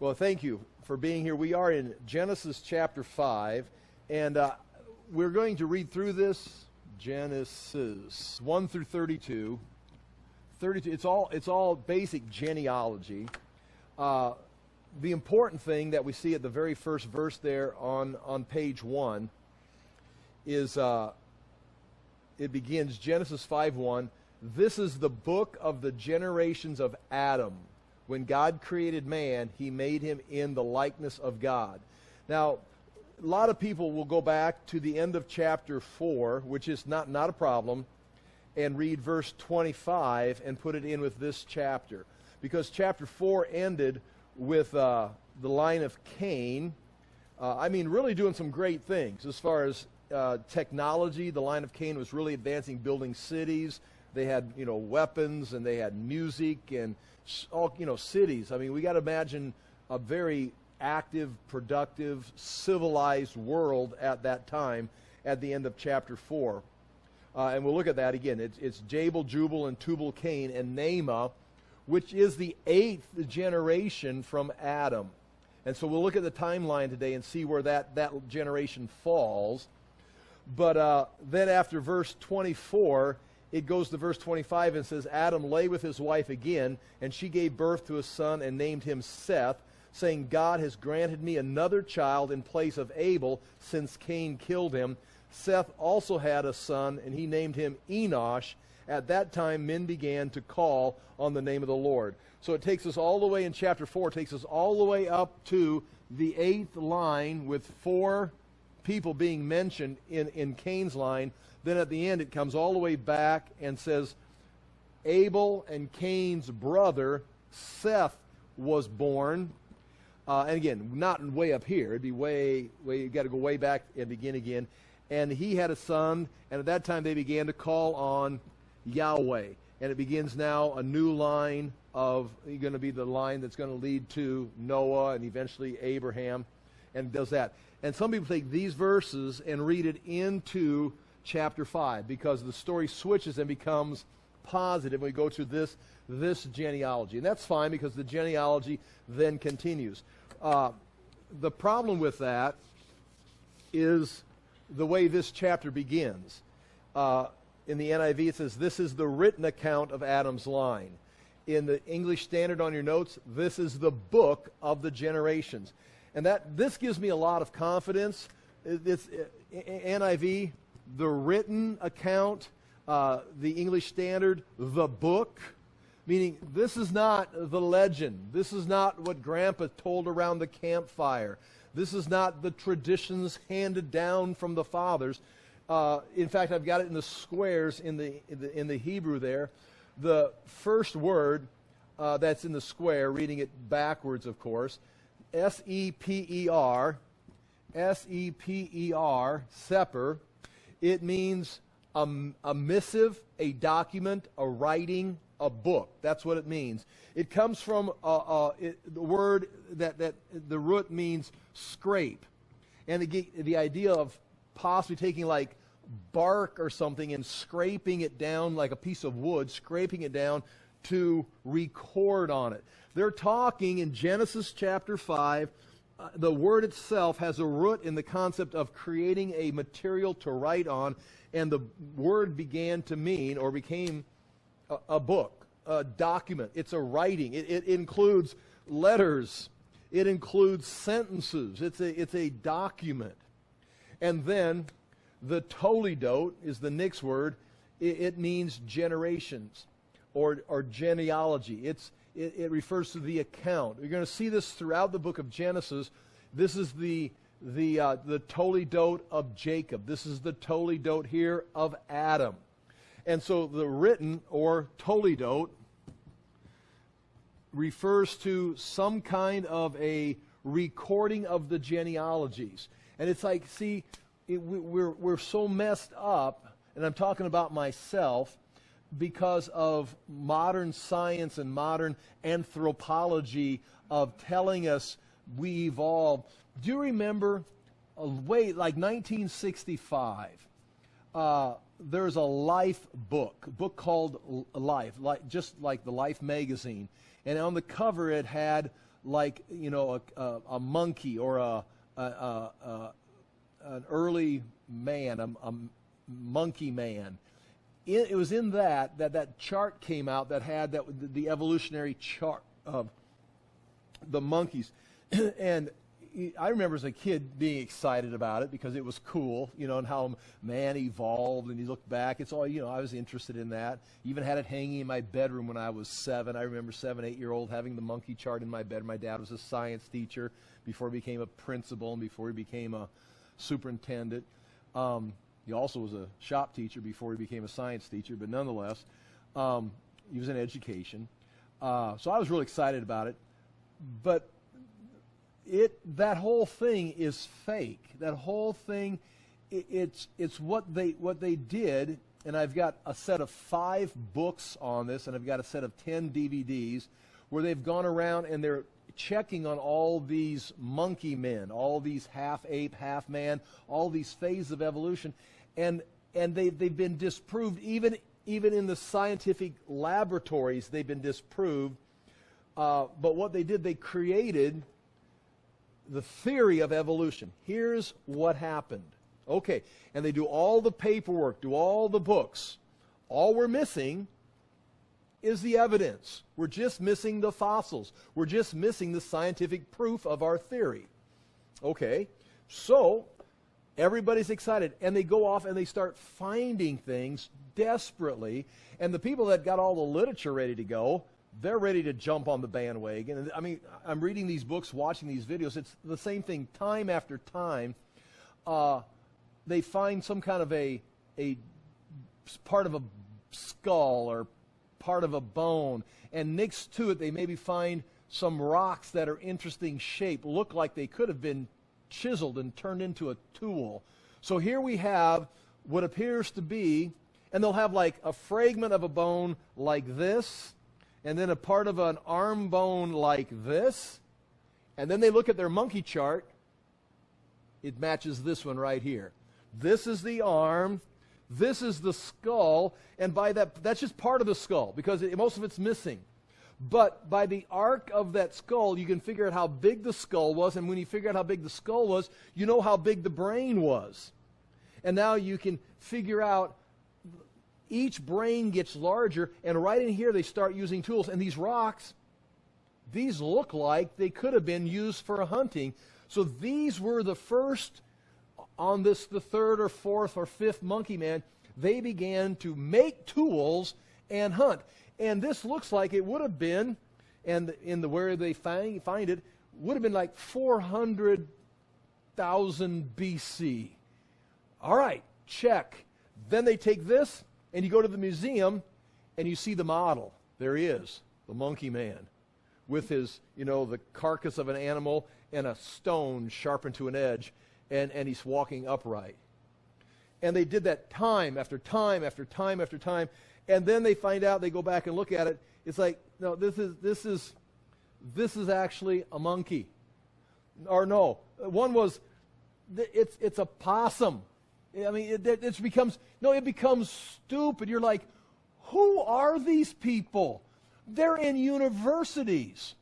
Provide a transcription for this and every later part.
Well, thank you for being here. We are in Genesis chapter 5, and we're going to read through this, Genesis 1 through 32. 32, it's all basic genealogy. The important thing that we see at the very first verse there on page 1 is it begins Genesis 5:1. This is the book of the generations of Adam. When God created man, he made him in the likeness of God. Now, a lot of people will go back to the end of chapter 4, which is not a problem, and read verse 25 and put it in with this chapter. Because chapter 4 ended with the line of Cain. Really doing some great things as far as technology. The line of Cain was really advancing, building cities. They had, weapons, and they had music and all, cities. We got to imagine a very active, productive, civilized world at that time at the end of chapter 4. And we'll look at that again. It's Jabal, Jubal, and Tubal, Cain, and Naamah, which is the 8th generation from Adam. And so we'll look at the timeline today and see where that generation falls. But then after verse 24, it goes to verse 25 and says, Adam lay with his wife again, and she gave birth to a son and named him Seth, saying, God has granted me another child in place of Abel, since Cain killed him. Seth also had a son, and he named him Enosh. At that time, men began to call on the name of the Lord. So it takes us all the way in chapter 4, it takes us all the way up to the 8th line with 4 people being mentioned in Cain's line. Then at the end, it comes all the way back and says, Abel and Cain's brother, Seth, was born. And again, not way up here. It'd be way, you got to go way back and begin again. And he had a son, and at that time they began to call on Yahweh. And it begins now a new line of, going to be the line that's going to lead to Noah and eventually Abraham, and does that. And some people take these verses and read it into chapter 5 because the story switches and becomes positive when we go to this genealogy. And that's fine because the genealogy then continues. The problem with that is the way this chapter begins. In the NIV it says, this is the written account of Adam's line. In the English Standard on your notes, this is the book of the generations. And this gives me a lot of confidence. This NIV, the written account, the English Standard, the book, meaning this is not the legend. This is not what Grandpa told around the campfire. This is not the traditions handed down from the fathers. In fact, I've got it in the squares in the Hebrew there. The first word that's in the square, reading it backwards, of course, S-E-P-E-R, seper. It means a missive, a document, a writing, a book. That's what it means. It comes from the word that the root means scrape. And the idea of possibly taking like bark or something and scraping it down like a piece of wood, scraping it down to record on it. They're talking in Genesis chapter 5. The word itself has a root in the concept of creating a material to write on, and the word began to mean or became a book, a document. It's a writing. It includes letters. It includes sentences. It's a document. And then the Toledot is the next word. It means generations or genealogy. It refers to the account. You're going to see this throughout the book of Genesis. This is the Toledot of Jacob. This is the Toledot here of Adam. And so the written or Toledot refers to some kind of a recording of the genealogies. And it's like, see, we're so messed up, and I'm talking about myself, because of modern science and modern anthropology of telling us we evolved. Do you remember, like 1965, there's a Life book called Life, just like the Life magazine. And on the cover it had like, a monkey or an early man, a monkey man. It was in that chart came out that had the evolutionary chart of the monkeys. And I remember as a kid being excited about it because it was cool, and how man evolved, and you look back, it's all, I was interested in that. Even had it hanging in my bedroom when I was 7. I remember 7, 8-year-old having the monkey chart in my bed. My dad was a science teacher before he became a principal and before he became a superintendent. He also was a shop teacher before he became a science teacher, but nonetheless, he was in education. So I was really excited about it. But that whole thing is fake. That whole thing, it's what they did, and I've got a set of 5 books on this, and I've got a set of 10 DVDs where they've gone around and they're checking on all these monkey men, all these half ape, half man, all these phases of evolution, and they've been disproved even in the scientific laboratories. They've been disproved. But what they did, they created the theory of evolution. Here's what happened. Okay, and they do all the paperwork, do all the books. All we're missing is the evidence. We're just missing the fossils. We're just missing the scientific proof of our theory. Okay, so everybody's excited, and they go off and they start finding things desperately, and the people that got all the literature ready to go, they're ready to jump on the bandwagon. And I mean, I'm reading these books, watching these videos. It's the same thing time after time. They find some kind of a part of a skull or part of a bone, and next to it they maybe find some rocks that are interesting shape, look like they could have been chiseled and turned into a tool. So here we have what appears to be, and they'll have like a fragment of a bone like this, and then a part of an arm bone like this, and then they look at their monkey chart. It matches this one right here. This is the arm, this is the skull, and by that's just part of the skull because most of it's missing. But by the arc of that skull, you can figure out how big the skull was, and when you figure out how big the skull was, you know how big the brain was. And now you can figure out each brain gets larger, and right in here they start using tools. And these rocks, these look like they could have been used for hunting. So these were the first, on this, the 3rd or 4th or 5th monkey man, they began to make tools and hunt. And this looks like it would have been, and in the where they find it, would have been like 400,000 BC. All right, check. Then they take this, and you go to the museum, and you see the model. There he is, the monkey man, with his, the carcass of an animal and a stone sharpened to an edge, and he's walking upright. And they did that time after time after time after time, and then they find out, they go back and look at it, it's like, no, this is actually a monkey. Or no, one was, it's a possum. I mean, it becomes stupid. You're like, who are these people? They're in universities.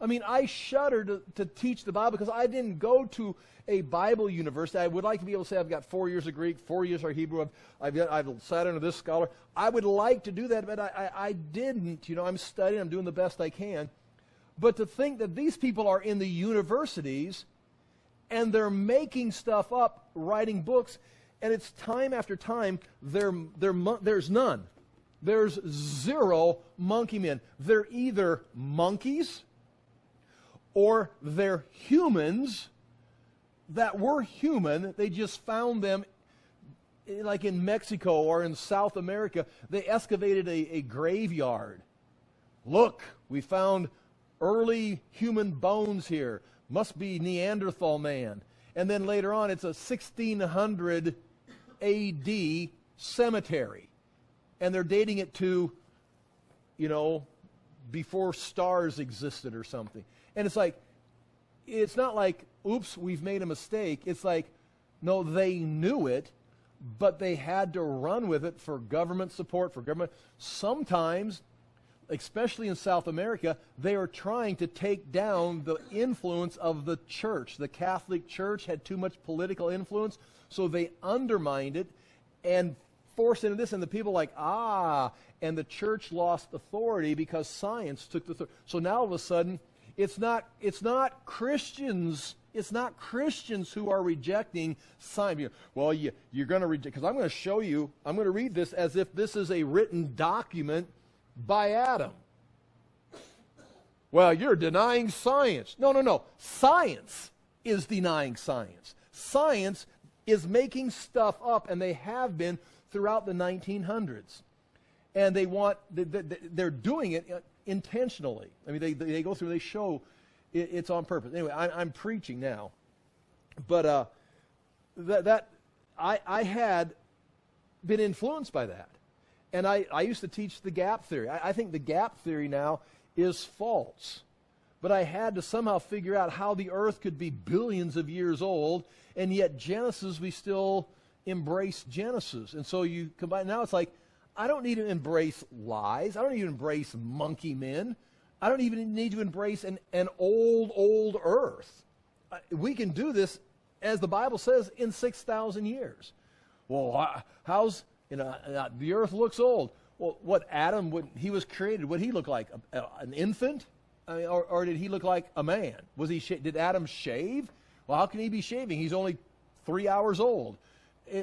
I mean, I shudder to teach the Bible because I didn't go to a Bible university. I would like to be able to say I've got 4 years of Greek, 4 years of Hebrew, I've sat under this scholar. I would like to do that, but I didn't. I'm studying, I'm doing the best I can. But to think that these people are in the universities and they're making stuff up, writing books, and it's time after time, there's none. There's 0 monkey men. They're either monkeys or they're humans that were human. They just found them like in Mexico or in South America. They excavated a graveyard. Look, we found early human bones here. Must be Neanderthal man. And then later on, it's a 1600 AD cemetery. And they're dating it to, before stars existed or something. And it's like, it's not like, oops, we've made a mistake. It's like, no, they knew it, but they had to run with it for government support, for government. Sometimes, especially in South America, they are trying to take down the influence of the church. The Catholic Church had too much political influence, so they undermined it and forced into this. And the people are like, and the church lost authority because science took the authority. So now all of a sudden, it's not Christians. It's not Christians who are rejecting science. Well, you're going to reject, because I'm going to show you, I'm going to read this as if this is a written document by Adam. Well, you're denying science. No. Science is denying science. Science is making stuff up, and they have been throughout the 1900s. And they're doing it intentionally. I mean, they go through, they show it's on purpose. Anyway, I'm preaching now. But I had been influenced by that. And I used to teach the gap theory. I think the gap theory now is false. But I had to somehow figure out how the earth could be billions of years old, and yet Genesis, we still embrace Genesis. And so you combine, now it's like, I don't need to embrace lies. I don't need to embrace monkey men. I don't even need to embrace an old earth. We can do this, as the Bible says, in 6,000 years. Well, how's... the earth looks old. Well, what Adam, when he was created, what did he look like? An infant? I mean, or did he look like a man? Did Adam shave? Well, how can he be shaving? He's only 3 hours old.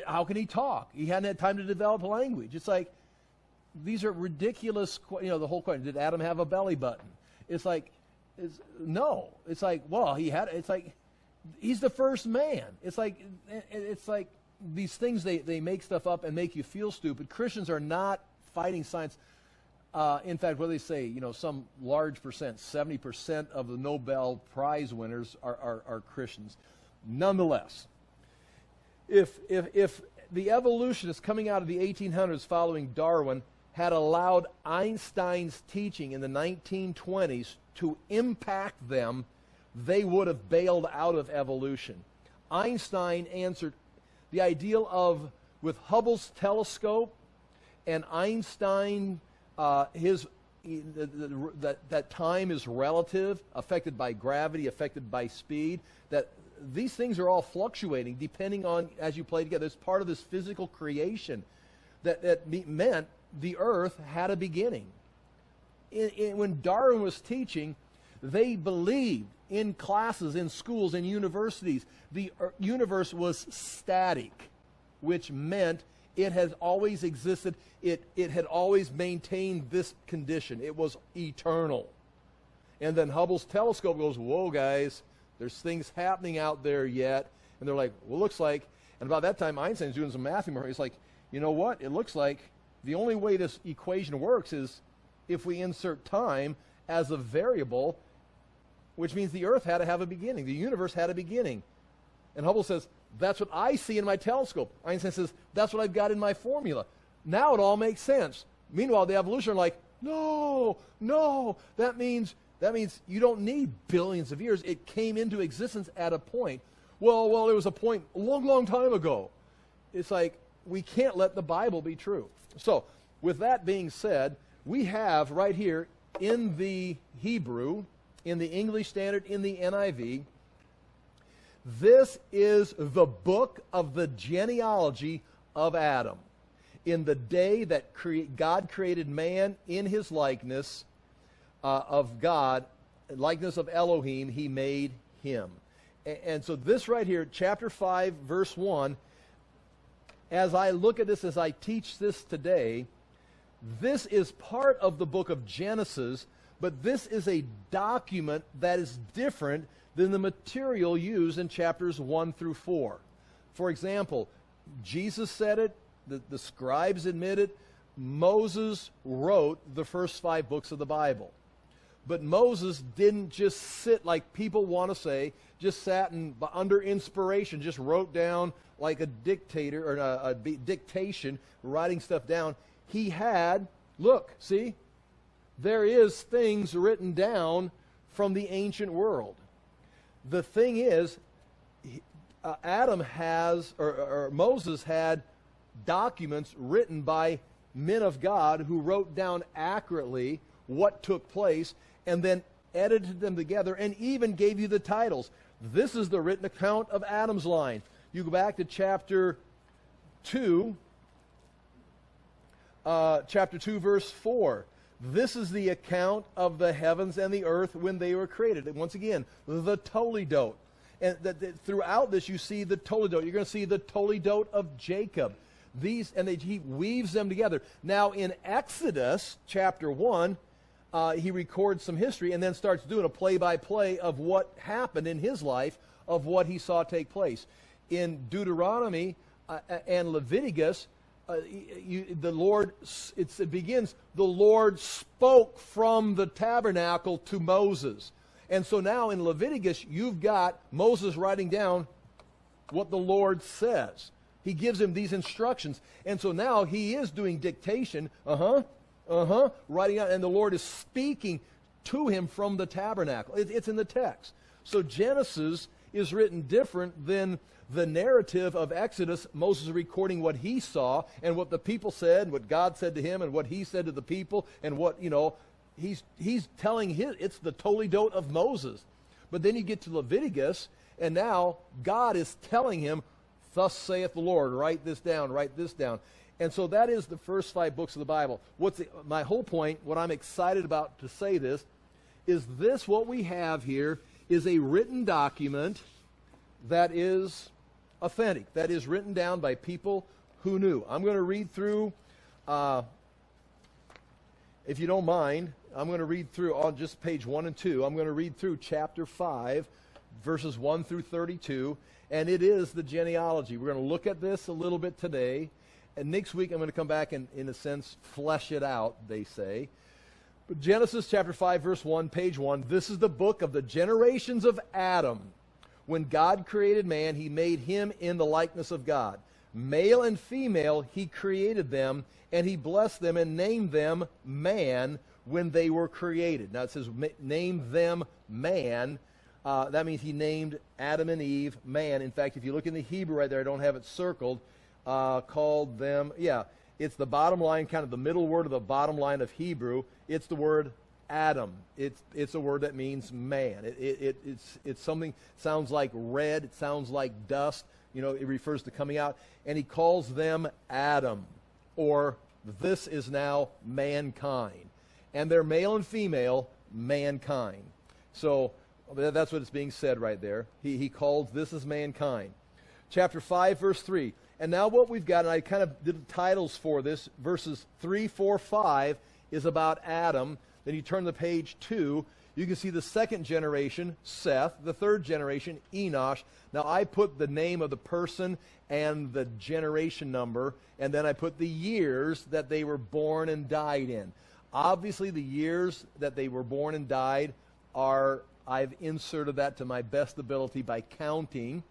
How can he talk? He hadn't had time to develop a language. It's like, these are ridiculous, the whole question. Did Adam have a belly button? It's like, no. It's like, well, it's like, he's the first man. It's like, these things, they make stuff up and make you feel stupid. Christians are not fighting science. In fact, what do they say? Some large percent, 70% of the Nobel Prize winners are Christians. Nonetheless, if the evolutionists coming out of the 1800s following Darwin had allowed Einstein's teaching in the 1920s to impact them, they would have bailed out of evolution. Einstein answered the ideal of, with Hubble's telescope and Einstein, that time is relative, affected by gravity, affected by speed, that these things are all fluctuating depending on, as you play together. It's part of this physical creation that meant the earth had a beginning. When Darwin was teaching, they believed in classes, in schools, in universities, the universe was static, which meant it has always existed. It had always maintained this condition. It was eternal. And then Hubble's telescope goes, whoa, guys, there's things happening out there yet. And they're like, well, looks like, and about that time Einstein's doing some math. He's like, you know what? It looks like the only way this equation works is if we insert time as a variable, which means the earth had to have a beginning. The universe had a beginning. And Hubble says, that's what I see in my telescope. Einstein says, that's what I've got in my formula. Now it all makes sense. Meanwhile, the evolutionists are like, no, that means you don't need billions of years. It came into existence at a point. Well, there was a point a long time ago. It's like, we can't let the Bible be true. So, with that being said, we have right here in the Hebrew, in the English Standard, in the NIV, this is the book of the genealogy of Adam. In the day that God created man in his likeness of God, likeness of Elohim, he made him. And so this right here, chapter 5, verse 1, as I look at this, as I teach this today, this is part of the book of Genesis, but this is a document that is different than the material used in chapters 1 through 4. For example, Jesus said it, the scribes admit it, Moses wrote the first 5 books of the Bible. But Moses didn't just sit like people want to say, just sat and under inspiration, just wrote down like a dictator or a dictation, writing stuff down. He had, look, see, there is things written down from the ancient world. The thing is, Adam has, or Moses had documents written by men of God who wrote down accurately what took place, and then edited them together and even gave you the titles. This is the written account of Adam's line. You go back to chapter 2, verse 4. This is the account of the heavens and the earth when they were created. And once again, the Toledot. And throughout this, you see the Toledot. You're going to see the Toledot of Jacob. He weaves them together. Now, in Exodus chapter 1, he records some history and then starts doing a play-by-play of what happened in his life, of what he saw take place. In Deuteronomy and Leviticus, the Lord spoke from the tabernacle to Moses. And so now in Leviticus, you've got Moses writing down what the Lord says. He gives him these instructions. And so now he is doing dictation, writing out, and the Lord is speaking to him from the tabernacle. It's in the text. So Genesis is written different than the narrative of Exodus. Moses is recording what he saw and what the people said, and what God said to him, and what he said to the people, and what, he's telling it's the Toledot of Moses. But then you get to Leviticus, and now God is telling him, thus saith the Lord, write this down, write this down. And so that is the first 5 books of the Bible. My whole point, what I'm excited about to say this, is this what we have here is a written document that is authentic, that is written down by people who knew. I'm going to read through, if you don't mind, I'm going to read through on just page 1 and 2. I'm going to read through chapter 5, verses 1 through 32, and it is the genealogy. We're going to look at this a little bit today, and next week I'm going to come back and, in a sense, flesh it out, they say. But Genesis chapter 5, verse 1, page 1, this is the book of the generations of Adam. When God created man, he made him in the likeness of God. Male and female, he created them, and he blessed them and named them man when they were created. Now it says, name them man. That means he named Adam and Eve man. In fact, if you look in the Hebrew right there, I don't have it circled, called them, it's the bottom line, kind of the middle word of the bottom line of Hebrew. It's the word Adam. It's a word that means man. It's something, sounds like red, it sounds like dust, it refers to coming out. And he calls them Adam, or this is now mankind. And they're male and female, mankind. So that's what it's being said right there. He calls this is mankind. Chapter 5, verse 3. And now what we've got, and I kind of did the titles for this, verses 3, 4, 5 is about Adam. Then you turn to page 2, you can see the second generation, Seth, the third generation, Enosh. Now I put the name of the person and the generation number, and then I put the years that they were born and died in. Obviously the years that they were born and died I've inserted that to my best ability by counting.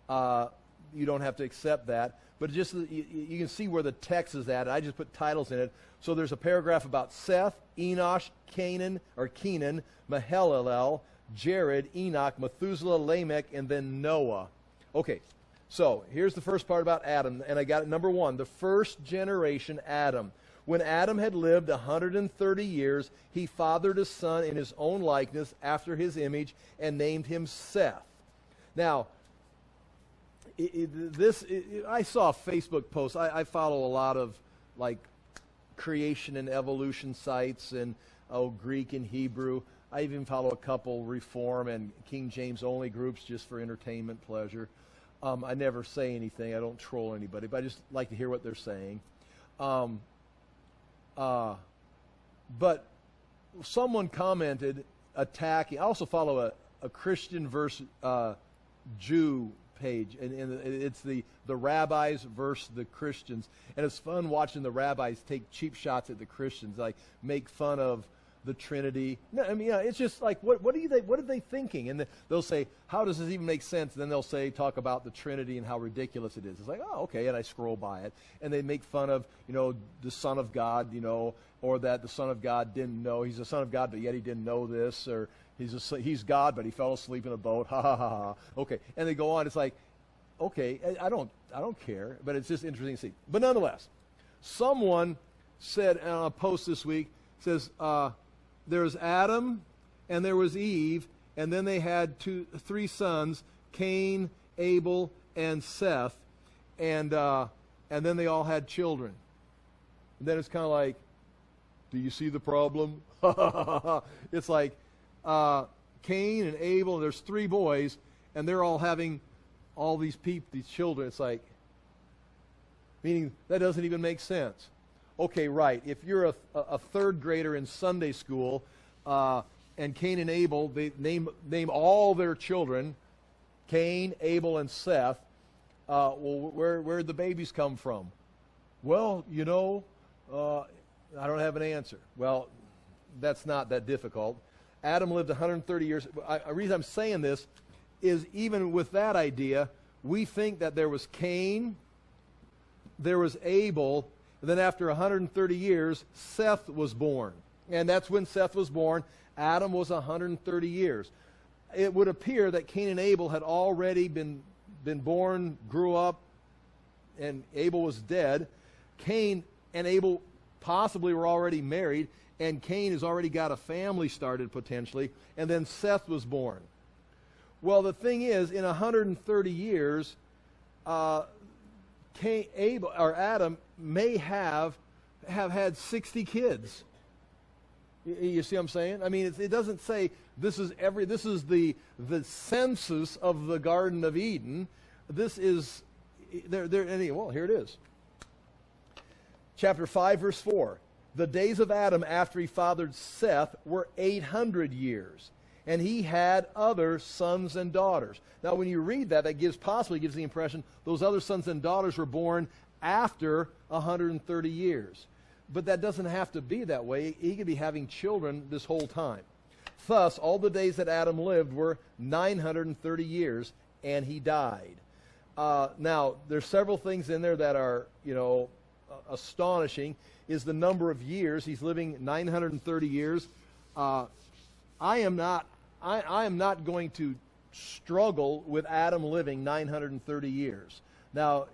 You don't have to accept that. But just you can see where the text is at. I just put titles in it. So there's a paragraph about Seth, Enosh, Kenan, Mahalalel, Jared, Enoch, Methuselah, Lamech, and then Noah. Okay, so here's the first part about Adam, and I got it, number 1, the first generation, Adam. When Adam had lived 130 years, he fathered a son in his own likeness, after his image, and named him Seth. Now, I saw a Facebook post. I follow a lot of creation and evolution sites and Greek and Hebrew. I even follow a couple Reform and King James only groups just for entertainment pleasure. I never say anything. I don't troll anybody, but I just like to hear what they're saying. But someone commented attacking. I also follow a Christian versus Jew page, and it's the rabbis versus the Christians, and it's fun watching the rabbis take cheap shots at the Christians, like make fun of the Trinity. No, I mean, it's just like what are they thinking? And they'll say, how does this even make sense? And then they'll talk about the Trinity and how ridiculous it is. It's like, oh, okay, and I scroll by it, and they make fun of the Son of God, or that the Son of God didn't know he's the Son of God, but yet he didn't know this, or he's God, but he fell asleep in a boat. Ha ha ha ha. Okay, and they go on. It's like, okay, I don't care, but it's just interesting to see. But nonetheless, someone said on a post this week says, there's Adam, and there was Eve, and then they had three sons, Cain, Abel, and Seth, and then they all had children. And then it's kind of like, do you see the problem? It's like Cain and Abel, and there's three boys, and they're all having all these children. It's like, meaning that doesn't even make sense. Okay, right. If you're a third grader in Sunday school, and Cain and Abel, they name all their children, Cain, Abel, and Seth. Well, where'd the babies come from? Well, I don't have an answer. Well, that's not that difficult. Adam lived 130 years. The reason I'm saying this is even with that idea, we think that there was Cain, there was Abel, and then after 130 years, Seth was born. And that's when Seth was born. Adam was 130 years. It would appear that Cain and Abel had already been born, grew up, and Abel was dead. Cain and Abel possibly were already married, and Cain has already got a family started potentially, and then Seth was born. Well, the thing is, in 130 years, Adam may have had 60 kids. You see what I'm saying? I mean, it doesn't say this is the census of the Garden of Eden. This is well, here it is. Chapter 5, verse 4. The days of Adam after he fathered Seth were 800 years, and he had other sons and daughters. Now, when you read that, possibly gives the impression those other sons and daughters were born after 130 years. But that doesn't have to be that way. He could be having children this whole time. Thus, all the days that Adam lived were 930 years, and he died. Now, there's several things in there that are, astonishing. Is the number of years. He's living 930 years. I am not going to struggle with Adam living 930 years. Now,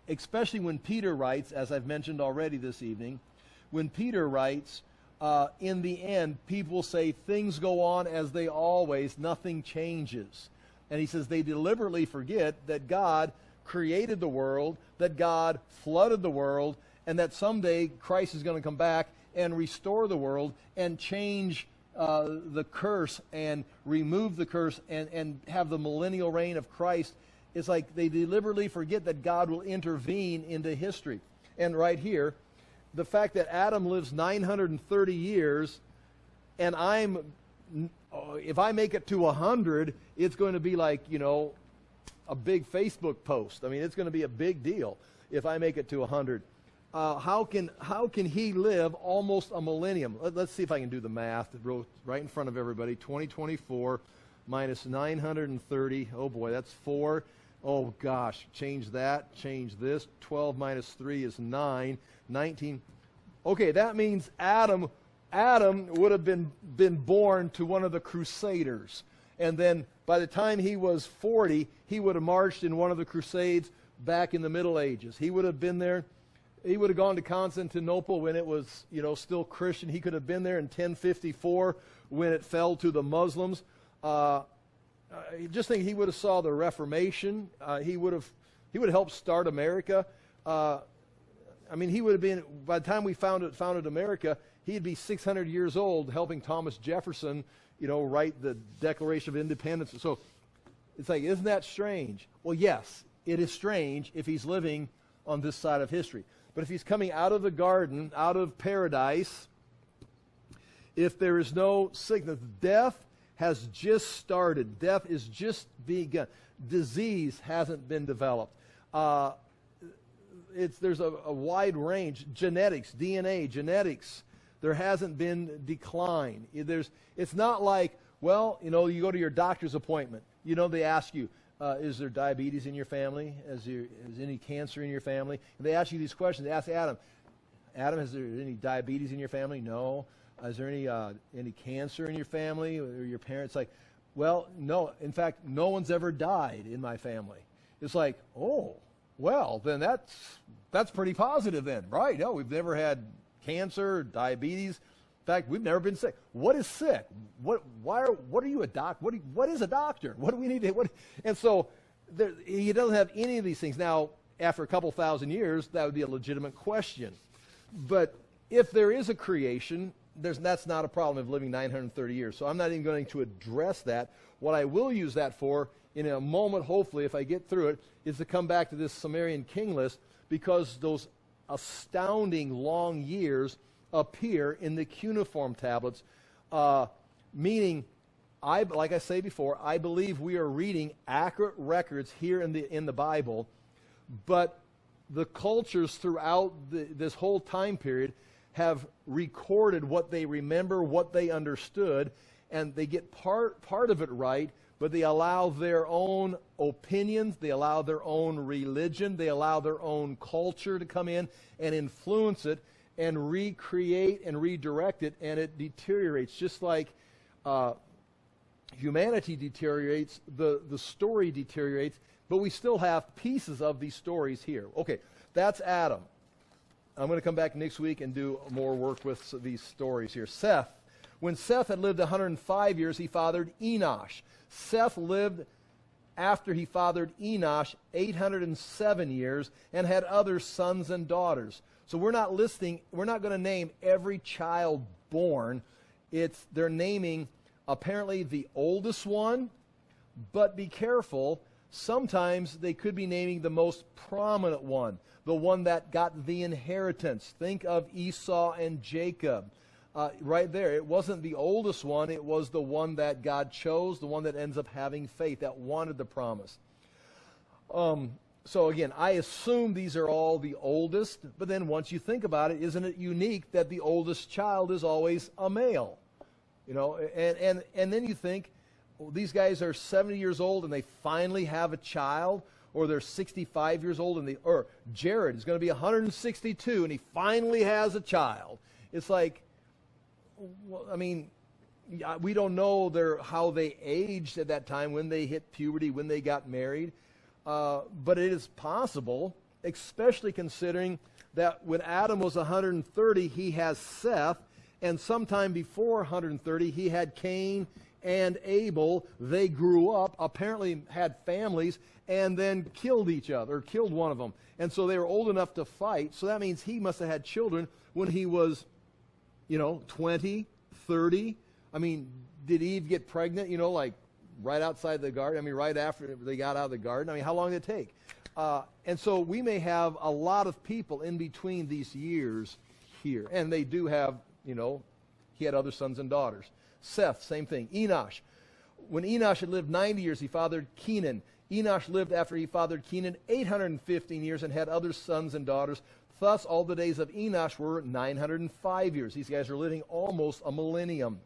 especially when Peter writes, as I've mentioned already this evening, when Peter writes, in the end, people say things go on as they always, nothing changes. And he says they deliberately forget that God created the world, that God flooded the world, and that someday Christ is going to come back and restore the world and change the curse and remove the curse and have the millennial reign of Christ. It's like they deliberately forget that God will intervene into history. And right here, the fact that Adam lives 930 years, and if I make it to 100, it's going to be like, a big Facebook post. I mean, it's going to be a big deal if I make it to 100. How can he live almost a millennium? Let's see if I can do the math right in front of everybody. 2024 minus 930. Oh boy, that's 4. Oh gosh, change that, change this. 12 minus 3 is 9. 19. Okay, that means Adam would have been born to one of the Crusaders. And then by the time he was 40, he would have marched in one of the Crusades back in the Middle Ages. He would have been there. He would have gone to Constantinople when it was, still Christian. He could have been there in 1054 when it fell to the Muslims. Just think he would have saw the Reformation. He would have helped start America. He would have been, by the time we founded America, he'd be 600 years old helping Thomas Jefferson, write the Declaration of Independence. So it's like, isn't that strange? Well, yes, it is strange if he's living on this side of history. But if he's coming out of the garden, out of paradise, if there is no sickness, death has just started. Death is just begun. Disease hasn't been developed. There's a wide range. Genetics, DNA, genetics. There hasn't been decline. It's not like, you go to your doctor's appointment. They ask you, is there diabetes in your family? Is any cancer in your family? And they ask you these questions. They ask Adam, is there any diabetes in your family? No. Is there any cancer in your family or your parents? Like, well, no. In fact, no one's ever died in my family. It's like, oh, well, then that's pretty positive then, right? No, we've never had cancer, diabetes. In fact, we've never been sick. What is sick? What are you a doctor? What is a doctor? What do we need to? And so he doesn't have any of these things. Now, after a couple thousand years, that would be a legitimate question. But if there is a creation, that's not a problem of living 930 years. So I'm not even going to address that. What I will use that for in a moment, hopefully, if I get through it, is to come back to this Sumerian king list, because those astounding long years appear in the cuneiform tablets, meaning, like I say before, I believe we are reading accurate records here in the Bible, but the cultures throughout this whole time period have recorded what they remember, what they understood, and they get part of it right, but they allow their own opinions, they allow their own religion, they allow their own culture to come in and influence it and recreate and redirect it, and it deteriorates. Just like humanity deteriorates, the story deteriorates, but we still have pieces of these stories here. Okay, that's Adam. I'm going to come back next week and do more work with these stories here. Seth. When Seth had lived 105 years, he fathered Enosh. Seth lived after he fathered Enosh 807 years and had other sons and daughters. So we're not going to name every child born. They're naming apparently the oldest one, but be careful. Sometimes they could be naming the most prominent one, the one that got the inheritance. Think of Esau and Jacob. Right there, it wasn't the oldest one, it was the one that God chose, the one that ends up having faith, that wanted the promise. So again, I assume these are all the oldest, but then once you think about it, isn't it unique that the oldest child is always a male? You know, and then you think, well, these guys are 70 years old and they finally have a child, or they're 65 years old or Jared is going to be 162 and he finally has a child. It's like, well, I mean, we don't know how they aged at that time, when they hit puberty, when they got married. But it is possible, especially considering that when Adam was 130, he has Seth, and sometime before 130, he had Cain and Abel. They grew up, apparently had families, and then killed each other, or killed one of them. And so they were old enough to fight. So that means he must have had children when he was 20, 30. I mean, did Eve get pregnant, like right outside the garden? I mean, right after they got out of the garden? I mean, how long did it take? And so we may have a lot of people in between these years here. And they do have, he had other sons and daughters. Seth, same thing. Enosh. When Enosh had lived 90 years, he fathered Kenan. Enosh lived after he fathered Kenan 815 years and had other sons and daughters. Thus, all the days of Enosh were 905 years. These guys are living almost a millennium.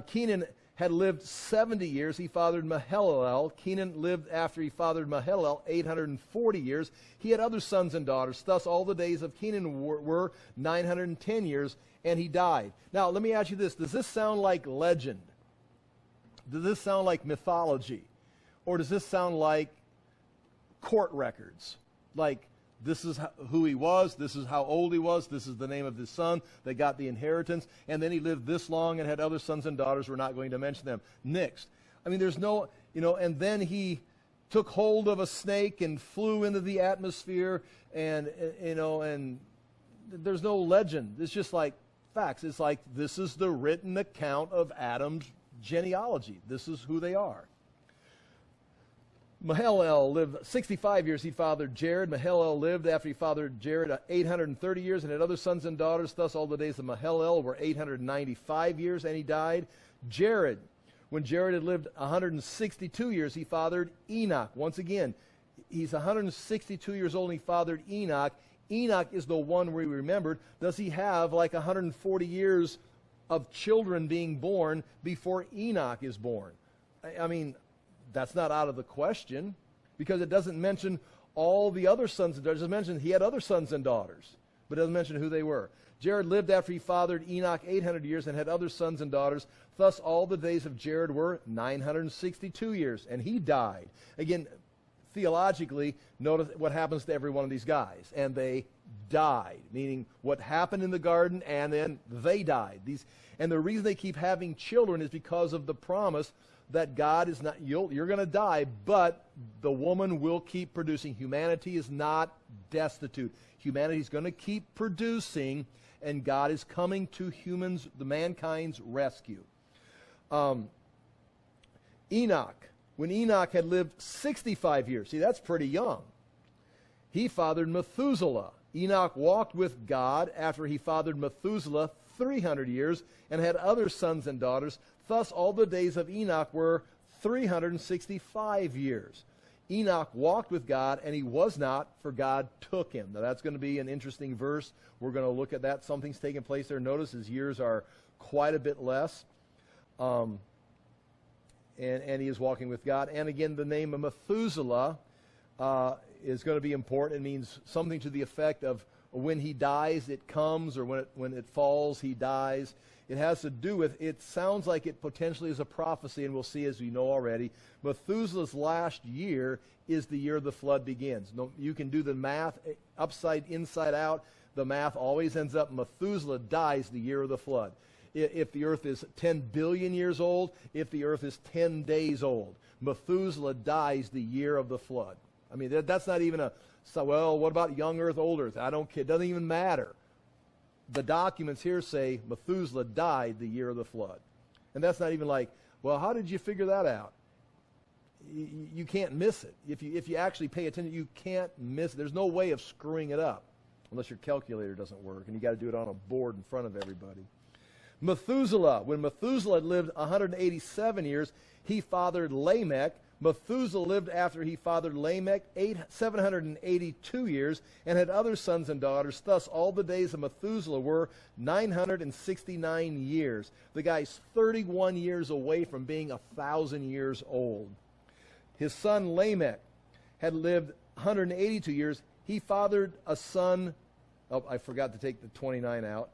Kenan had lived 70 years. He fathered Mahalalel. Kenan lived after he fathered Mahalalel 840 years. He had other sons and daughters. Thus, all the days of Kenan were 910 years, and he died. Now, let me ask you this. Does this sound like legend? Does this sound like mythology? Or does this sound like court records? Like, this is who he was, this is how old he was, this is the name of his son that got the inheritance, and then he lived this long and had other sons and daughters. We're not going to mention them. Next. I mean, there's no, and then he took hold of a snake and flew into the atmosphere, and there's no legend. It's just like facts. It's like, this is the written account of Adam's genealogy. This is who they are. Mahalalel lived 65 years. He fathered Jared. Mahalalel lived after he fathered Jared 830 years and had other sons and daughters. Thus, all the days of Mahalalel were 895 years, and he died. Jared. When Jared had lived 162 years, he fathered Enoch. Once again, he's 162 years old, and he fathered Enoch. Enoch is the one we remembered. Does he have like 140 years of children being born before Enoch is born? I mean, that's not out of the question, because it doesn't mention all the other sons and daughters. It mentions he had other sons and daughters, but it doesn't mention who they were. Jared lived after he fathered Enoch 800 years and had other sons and daughters. Thus, all the days of Jared were 962 years, and he died. Again, theologically, notice what happens to every one of these guys. And they died, meaning what happened in the garden, and then they died. And the reason they keep having children is because of the promise that God is not, you're going to die, but the woman will keep producing. Humanity is not destitute. Humanity is going to keep producing, and God is coming to the mankind's rescue. Enoch, when Enoch had lived 65 years, see, that's pretty young, he fathered Methuselah. Enoch walked with God after he fathered Methuselah 300 years and had other sons and daughters. Thus all the days of Enoch were 365 years. Enoch walked with God, and he was not, for God took him. Now that's going to be an interesting verse. We're going to look at that. Something's taking place there. Notice his years are quite a bit less. And he is walking with God. And again, the name of Methuselah is going to be important. It means something to the effect of when he dies, it comes, or when it falls, he dies. It has to do with, it sounds like it potentially is a prophecy, and we'll see as we know already. Methuselah's last year is the year the flood begins. No, you can do the math inside out. The math always ends up Methuselah dies the year of the flood. If the earth is 10 billion years old, if the earth is 10 days old, Methuselah dies the year of the flood. I mean, that's not even well, what about young earth, old earth? I don't care. It doesn't even matter. The documents here say Methuselah died the year of the flood. And that's not even like, well, how did you figure that out? You can't miss it. If you actually pay attention, you can't miss it. There's no way of screwing it up unless your calculator doesn't work, and you got to do it on a board in front of everybody. Methuselah, when Methuselah had lived 187 years, he fathered Lamech. Methuselah lived after he fathered Lamech 782 years and had other sons and daughters. Thus all the days of Methuselah were 969 years. The guy's 31 years away from being 1,000 years old. His son Lamech had lived 182 years. He fathered a son, I forgot to take the 29 out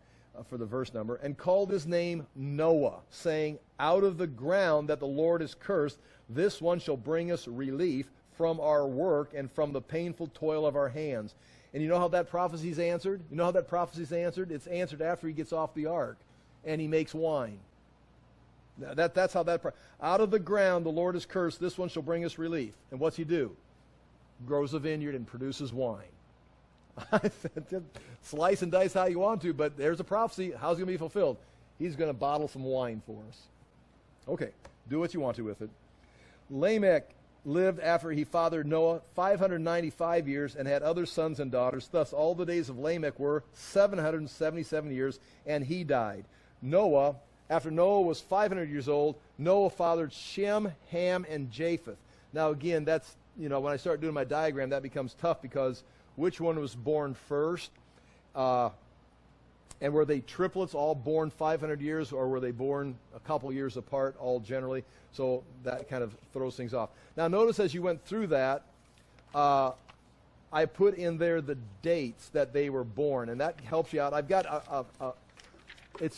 for the verse number, and called his name Noah, saying, out of the ground that the Lord has cursed, this one shall bring us relief from our work and from the painful toil of our hands. And you know how that prophecy is answered? You know how that prophecy is answered? It's answered after he gets off the ark and he makes wine. That's how out of the ground the Lord has cursed, this one shall bring us relief. And what's he do? Grows a vineyard and produces wine. Slice and dice how you want to, but there's a prophecy. How's it going to be fulfilled? He's going to bottle some wine for us. Okay, do what you want to with it. Lamech lived after he fathered Noah 595 years and had other sons and daughters. Thus all the days of Lamech were 777 years, and he died. Noah, after Noah was 500 years old, Noah fathered Shem, Ham, and Japheth. Now again, that's, when I start doing my diagram, that becomes tough because which one was born first? And were they triplets, all born 500 years, or were they born a couple years apart, all generally? So that kind of throws things off. Now notice as you went through that, I put in there the dates that they were born, and that helps you out. I've got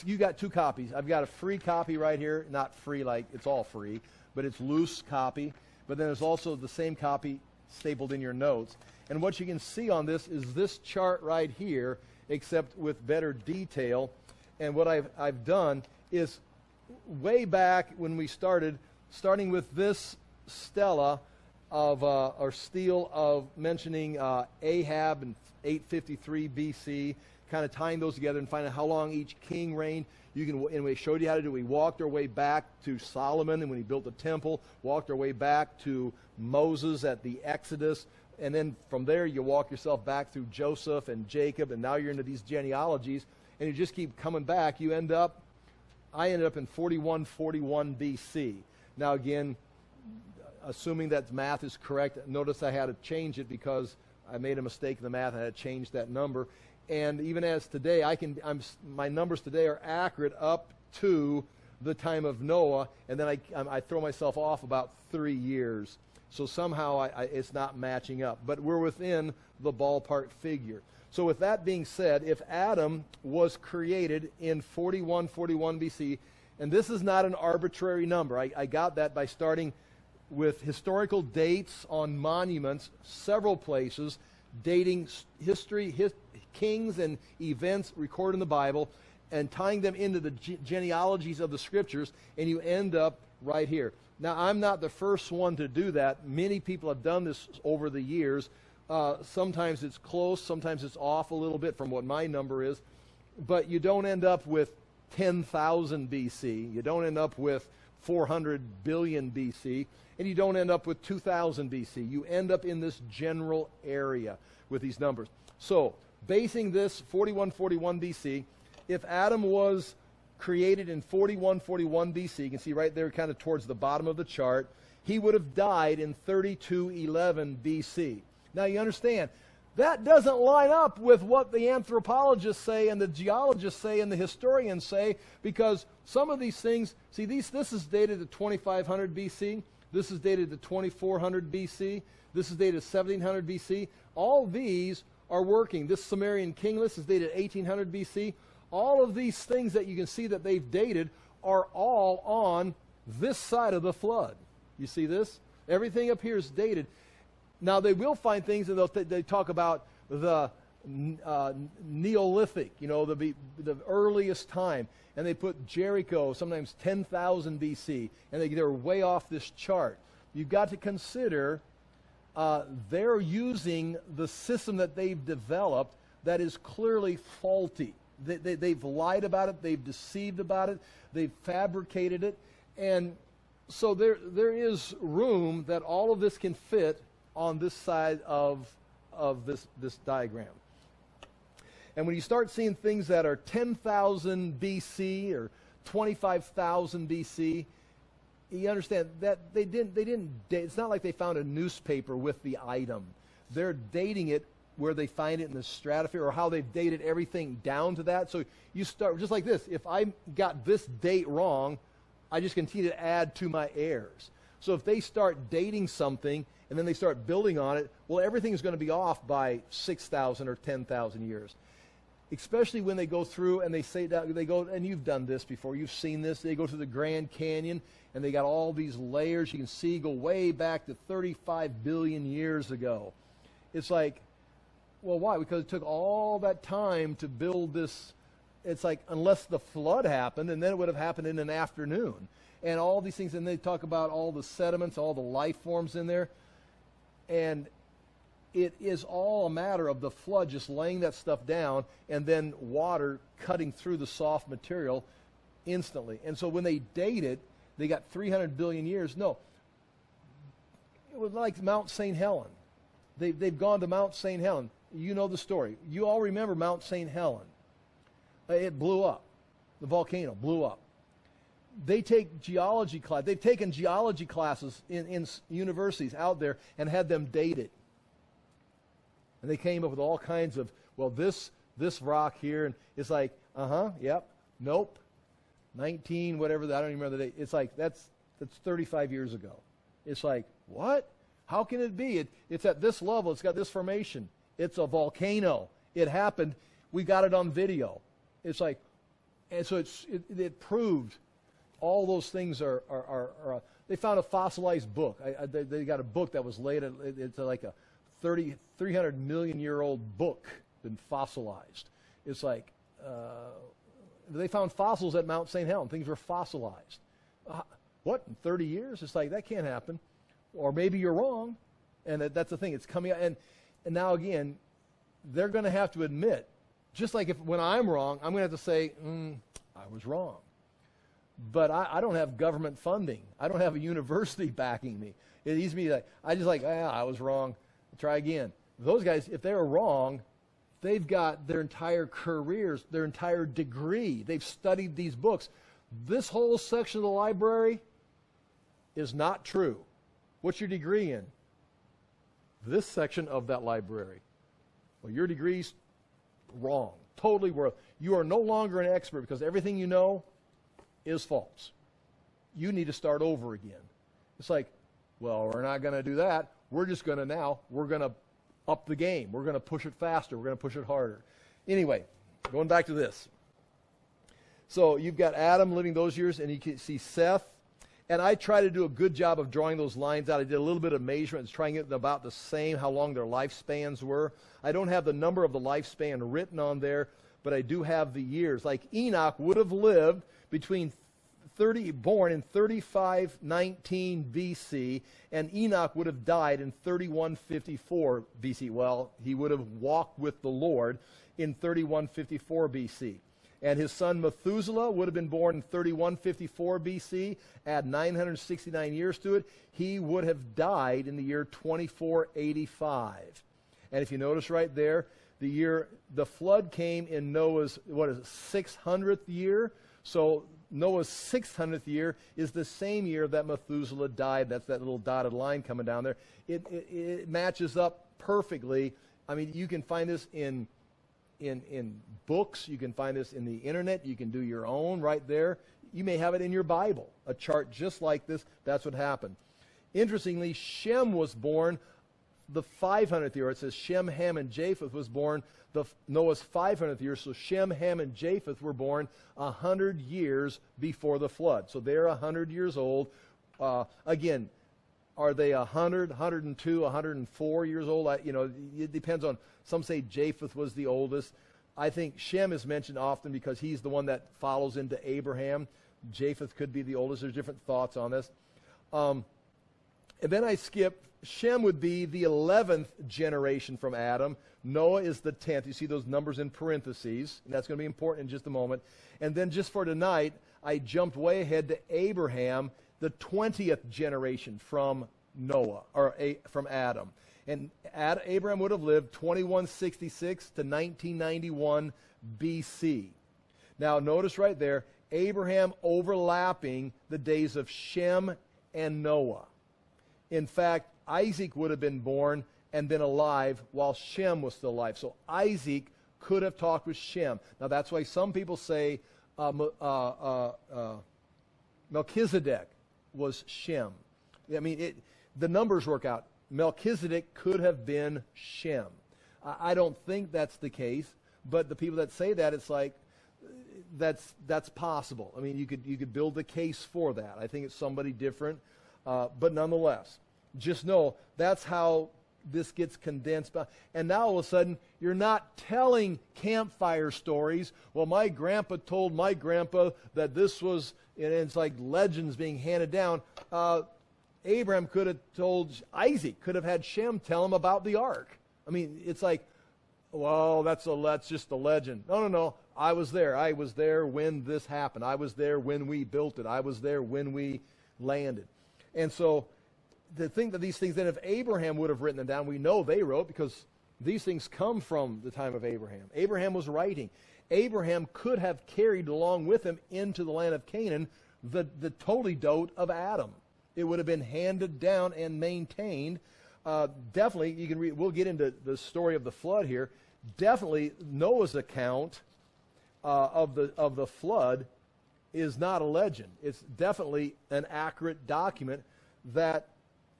you got two copies. I've got a free copy right here, not free like it's all free, but it's loose copy. But then there's also the same copy stapled in your notes. And what you can see on this is this chart right here, except with better detail. And what I've done is way back when we starting with this stela of or stele of mentioning Ahab in 853 BC, kind of tying those together and finding out how long each king reigned. And we showed you how to do it. We walked our way back to Solomon and when he built the temple, walked our way back to Moses at the Exodus, and then from there you walk yourself back through Joseph and Jacob, and now you're into these genealogies, and you just keep coming back. I ended up in 4141 BC. Now again, assuming that math is correct, notice I had to change it because I made a mistake in the math and I had to change that number. And even as today, my numbers today are accurate up to the time of Noah, and then I throw myself off about 3 years. So somehow it's not matching up. But we're within the ballpark figure. So with that being said, if Adam was created in 4141 BC, and this is not an arbitrary number. I got that by starting with historical dates on monuments, several places, dating history, kings and events recorded in the Bible, and tying them into the genealogies of the Scriptures, and you end up right here. Now, I'm not the first one to do that. Many people have done this over the years. Sometimes it's close, sometimes it's off a little bit from what my number is, but you don't end up with 10,000 BC. You don't end up with 400 billion BC, and you don't end up with 2000 BC. You end up in this general area with these numbers. So, basing this 4141 BC, if Adam was created in 4141 BC, you can see right there kind of towards the bottom of the chart, he would have died in 3211 BC. Now you understand, that doesn't line up with what the anthropologists say and the geologists say and the historians say, because some of these things, see, this is dated to 2500 BC, this is dated to 2400 BC, this is dated 1700 BC. All these are working. This Sumerian king list is dated 1800 BC. All of these things that you can see that they've dated are all on this side of the flood. You see this? Everything up here is dated. Now, they will find things, and they talk about the Neolithic, the earliest time. And they put Jericho, sometimes 10,000 BC, and they're way off this chart. You've got to consider they're using the system that they've developed that is clearly faulty. They've lied about it, they've deceived about it, they've fabricated it, and so there is room that all of this can fit on this side of this diagram. And when you start seeing things that are 10,000 BC or 25,000 BC, you understand that they didn't date. It's not like they found a newspaper with the item. They're dating it where they find it in the stratosphere, or how they've dated everything down to that. So you start just like this. If I got this date wrong, I just continue to add to my errors. So if they start dating something and then they start building on it, well, everything is going to be off by 6,000 or 10,000 years. Especially when they go through and they say that they go, and you've done this before, you've seen this, they go through the Grand Canyon and they got all these layers you can see go way back to 35 billion years ago. It's like, well, why? Because it took all that time to build this. It's like, unless the flood happened, and then it would have happened in an afternoon. And all these things, and they talk about all the sediments, all the life forms in there. And it is all a matter of the flood just laying that stuff down, and then water cutting through the soft material instantly. And so when they date it, they got 300 billion years. No. It was like Mount St. Helens. They've gone to Mount St. Helens. You know the story. You all remember Mount St. Helens. It blew up. The volcano blew up. They take geology class. They've taken geology classes in universities out there and had them dated. And they came up with all kinds of, well, this rock here, and it's like, yep, nope, 19, whatever, I don't even remember the date. It's like, that's 35 years ago. It's like, what? How can it be? It's at this level. It's got this formation. It's a volcano. It happened. We got it on video. It's like, and so it proved all those things are they found a fossilized book. They got a book that was laid, it's like a 300 million year old book, been fossilized. It's like, they found fossils at Mount St. Helens. Things were fossilized. What, in 30 years? It's like, that can't happen. Or maybe you're wrong. And that's the thing. It's coming out. And now again, they're going to have to admit, just like when I'm wrong, I'm going to have to say, I was wrong. But I don't have government funding. I don't have a university backing me. It needs me like, I was wrong. Try again. Those guys, if they're wrong, they've got their entire careers, their entire degree. They've studied these books. This whole section of the library is not true. What's your degree in? This section of that library. Well, your degree's wrong. Totally worthless. You are no longer an expert because everything you know is false. You need to start over again. It's like, well, we're not going to do that. We're just going to we're going to up the game. We're going to push it faster. We're going to push it harder. Anyway, going back to this. So you've got Adam living those years, and you can see Seth. And I try to do a good job of drawing those lines out. I did a little bit of measurements, trying to get about the same, how long their lifespans were. I don't have the number of the lifespan written on there, but I do have the years. Like Enoch would have lived born in 3519 BC, and Enoch would have died in 3154 BC. Well, he would have walked with the Lord in 3154 BC. And his son Methuselah would have been born in 3154 BC. Add 969 years to it, he would have died in the year 2485. And if you notice right there, the flood came in Noah's, 600th year? So Noah's 600th year is the same year that Methuselah died. That's that little dotted line coming down there. It matches up perfectly. I mean, you can find this in books. You can find this in the internet. You can do your own right there. You may have it in your Bible, a chart just like this. That's what happened. Interestingly, Shem was born the 500th year. It says Shem, Ham, and Japheth was born Noah's 500th year. So Shem, Ham, and Japheth were born 100 years before the flood. So they're 100 years old. Again, are they 100, 102, 104 years old? It depends on, some say Japheth was the oldest. I think Shem is mentioned often because he's the one that follows into Abraham. Japheth could be the oldest. There's different thoughts on this. And then I skip. Shem would be the 11th generation from Adam. Noah is the 10th. You see those numbers in parentheses, and that's going to be important in just a moment. And then just for tonight, I jumped way ahead to Abraham, the 20th generation from Noah, or from Adam. And Abraham would have lived 2166 to 1991 BC. Now, notice right there, Abraham overlapping the days of Shem and Noah. In fact, Isaac would have been born and been alive while Shem was still alive. So Isaac could have talked with Shem. Now, that's why some people say Melchizedek was Shem. I mean, the numbers work out. Melchizedek could have been Shem. I don't think that's the case, but the people that say that, it's like, that's possible. I mean, you could build the case for that. I think it's somebody different, but nonetheless, just know that's how this gets condensed. And now all of a sudden, you're not telling campfire stories. Well, my grandpa told my grandpa that this was, and it's like legends being handed down. Abraham could have told, Isaac could have had Shem tell him about the ark. I mean, it's like, well, that's just a legend. No. I was there. I was there when this happened. I was there when we built it. I was there when we landed. And so to think that these things, then if Abraham would have written them down, we know they wrote, because these things come from the time of Abraham. Abraham was writing. Abraham could have carried along with him into the land of Canaan the toledote of Adam. It would have been handed down and maintained. Definitely, you can read. We'll get into the story of the flood here. Definitely, Noah's account of the flood is not a legend. It's definitely an accurate document that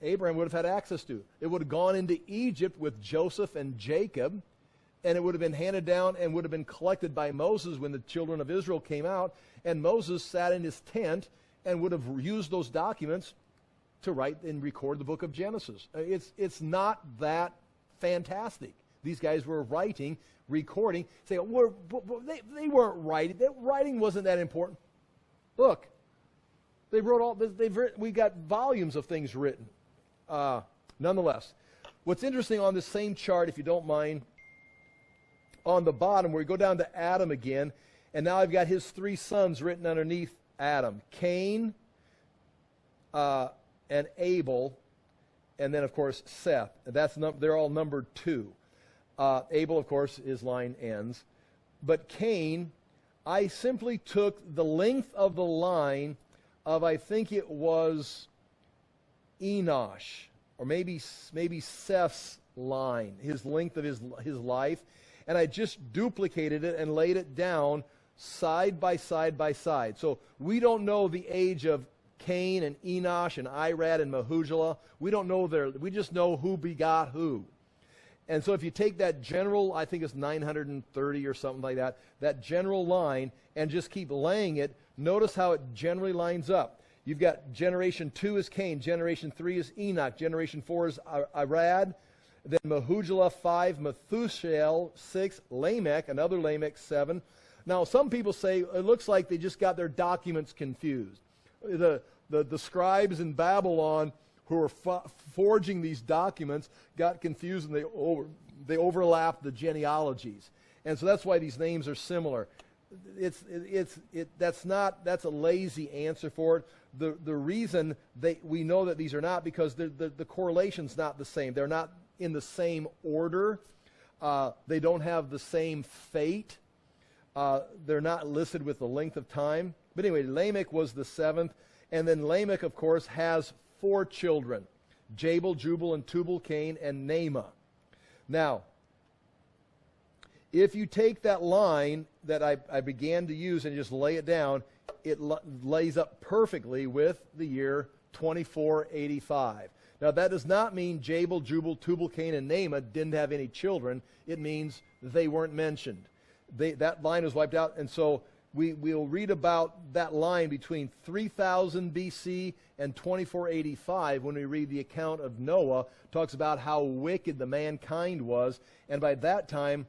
Abraham would have had access to. It would have gone into Egypt with Joseph and Jacob, and it would have been handed down and would have been collected by Moses when the children of Israel came out, and Moses sat in his tent and would have used those documents to write and record the book of Genesis. It's not that fantastic. These guys were writing, recording, say, they weren't writing. Writing wasn't that important. Look, they wrote all. We got volumes of things written. Nonetheless, what's interesting on this same chart, if you don't mind, on the bottom where we go down to Adam again, and now I've got his three sons written underneath Adam: Cain, and Abel, and then, of course, Seth. They're all numbered 2. Abel, of course, his line ends. But Cain, I simply took the length of the line of, I think it was Enosh, or maybe Seth's line, his length of his life, and I just duplicated it and laid it down side by side by side. So we don't know the age of Cain and Enosh and Irad and Methuselah. We don't know we just know who begot who. And so if you take that general, I think it's 930 or something like that general line, and just keep laying it, notice how it generally lines up. You've got generation 2 is Cain, generation 3 is Enoch, generation 4 is Arad, then Mehujael 5, Methuselah 6, Lamech, another Lamech 7. Now, some people say it looks like they just got their documents confused. The scribes in Babylon who were forging these documents got confused, and they overlapped the genealogies. And so that's why these names are similar. That's a lazy answer for it. The reason we know that these are not, because the correlation's not the same. They're not in the same order. They don't have the same fate. They're not listed with the length of time. But anyway, Lamech was the 7th. And then Lamech, of course, has 4 children: Jabal, Jubal, and Tubal-Cain, and Naamah. Now, if you take that line that I began to use and just lay it down, it lays up perfectly with the year 2485. Now, that does not mean Jabal, Jubal, Tubal-Cain, and Naamah didn't have any children. It means they weren't mentioned. That line was wiped out, and so we'll read about that line between 3000 BC and 2485 when we read the account of Noah. Talks about how wicked the mankind was, and by that time,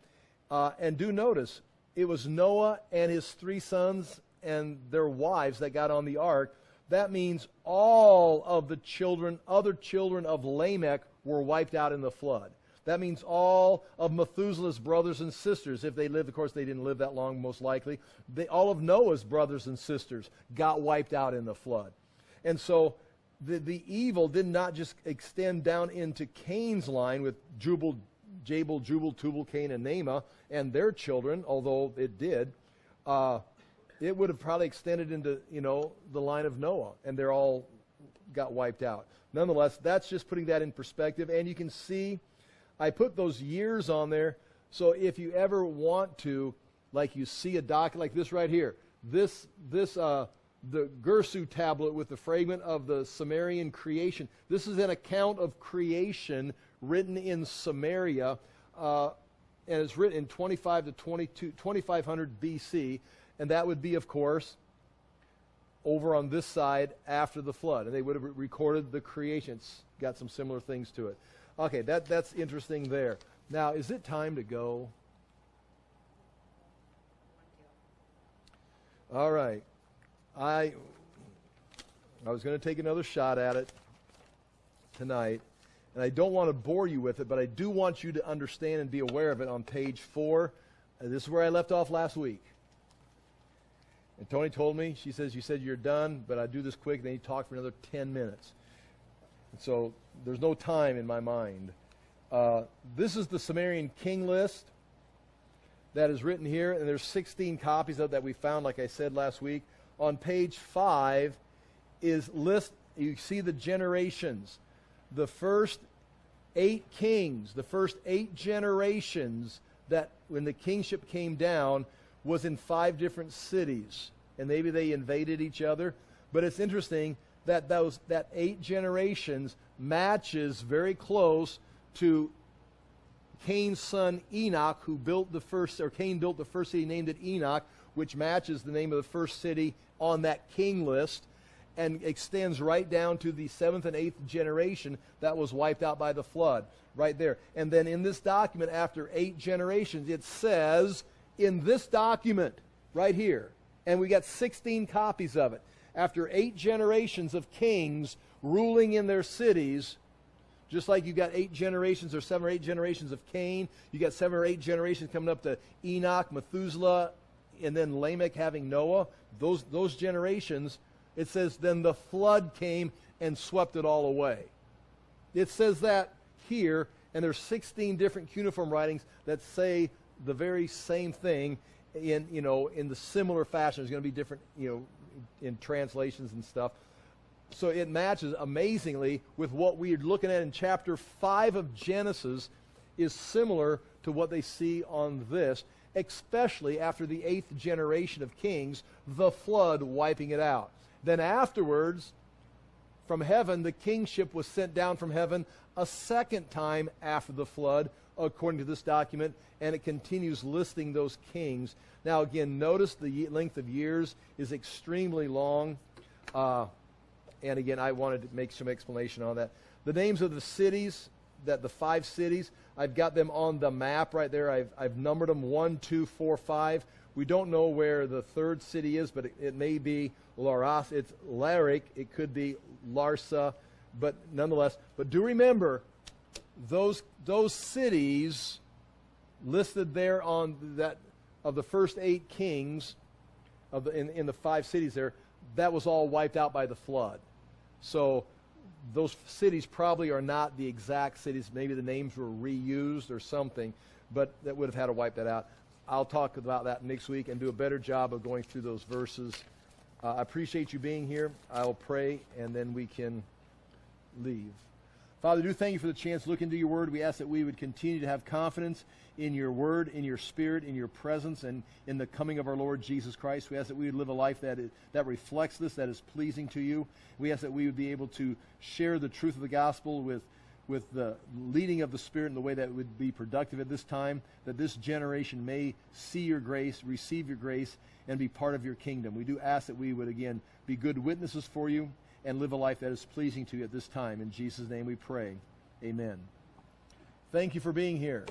and do notice, it was Noah and his 3 sons and their wives that got on the ark. That means all of the other children of Lamech were wiped out in the flood. That means all of Methuselah's brothers and sisters, if they lived. Of course, they didn't live that long, most likely. All of Noah's brothers and sisters got wiped out in the flood. And so the evil did not just extend down into Cain's line with Jabal, Tubal-Cain, and Naamah and their children, although it did. It would have probably extended into, the line of Noah, and they're all got wiped out. Nonetheless, that's just putting that in perspective. And you can see I put those years on there, so if you ever want to, like you see a document like this right here, the Gersu tablet with the fragment of the Sumerian creation. This is an account of creation written in Samaria, and it's written in 2500 BC, and that would be, of course, over on this side after the flood, and they would have recorded the creation. It's got some similar things to it. Okay, that's interesting there. Now, is it time to go? All right. I was going to take another shot at it tonight, and I don't want to bore you with it, but I do want you to understand and be aware of it on page 4. This is where I left off last week. And Tony told me, she says, you said you're done, but I do this quick, then you talk for another 10 minutes. And so there's no time in my mind. This is the Sumerian king list that is written here, and there's 16 copies of that we found, like I said last week. On page 5 is list, you see the generations. The first 8 kings, the first 8 generations that when the kingship came down was in 5 different cities, and maybe they invaded each other. But it's interesting that that 8 generations matches very close to Cain's son Enoch, who built the first, or Cain built the first city, named it Enoch, which matches the name of the first city on that king list, and extends right down to the 7th and 8th generation that was wiped out by the flood, right there. And then in this document, after 8 generations, it says in this document right here, and we got 16 copies of it, after 8 generations of kings ruling in their cities, just like you got 8 generations or 7 or 8 generations of Cain, you got 7 or 8 generations coming up to Enoch, Methuselah, and then Lamech having Noah. Those generations, it says, then the flood came and swept it all away. It says that here, and there's 16 different cuneiform writings that say the very same thing in the similar fashion. There's going to be different, in translations and stuff. So it matches amazingly with what we're looking at in chapter 5 of Genesis, is similar to what they see on this, especially after the 8th generation of kings, the flood wiping it out. Then afterwards, from heaven, the kingship was sent down from heaven a second time after the flood, according to this document, and it continues listing those kings. Now again, notice the length of years is extremely long. And again, I wanted to make some explanation on that. The names of the cities, the 5 cities, I've got them on the map right there. I've numbered them 1, 2, 4, 5. We don't know where the 3rd city is, but it may be Laras. It's Larik. It could be Larsa, but nonetheless. But do remember, those cities listed there on that of the first 8 kings in the 5 cities there, that was all wiped out by the flood. So those cities probably are not the exact cities. Maybe the names were reused or something, but that would have had to wipe that out. I'll talk about that next week and do a better job of going through those verses. I appreciate you being here. I'll pray, and then we can leave. Father, do thank you for the chance to look into your word. We ask that we would continue to have confidence in your word, in your spirit, in your presence, and in the coming of our Lord Jesus Christ. We ask that we would live a life that reflects this, that is pleasing to you. We ask that we would be able to share the truth of the gospel with the leading of the Spirit in the way that would be productive at this time, that this generation may see your grace, receive your grace, and be part of your kingdom. We do ask that we would, again, be good witnesses for you and live a life that is pleasing to you at this time. In Jesus' name we pray. Amen. Thank you for being here.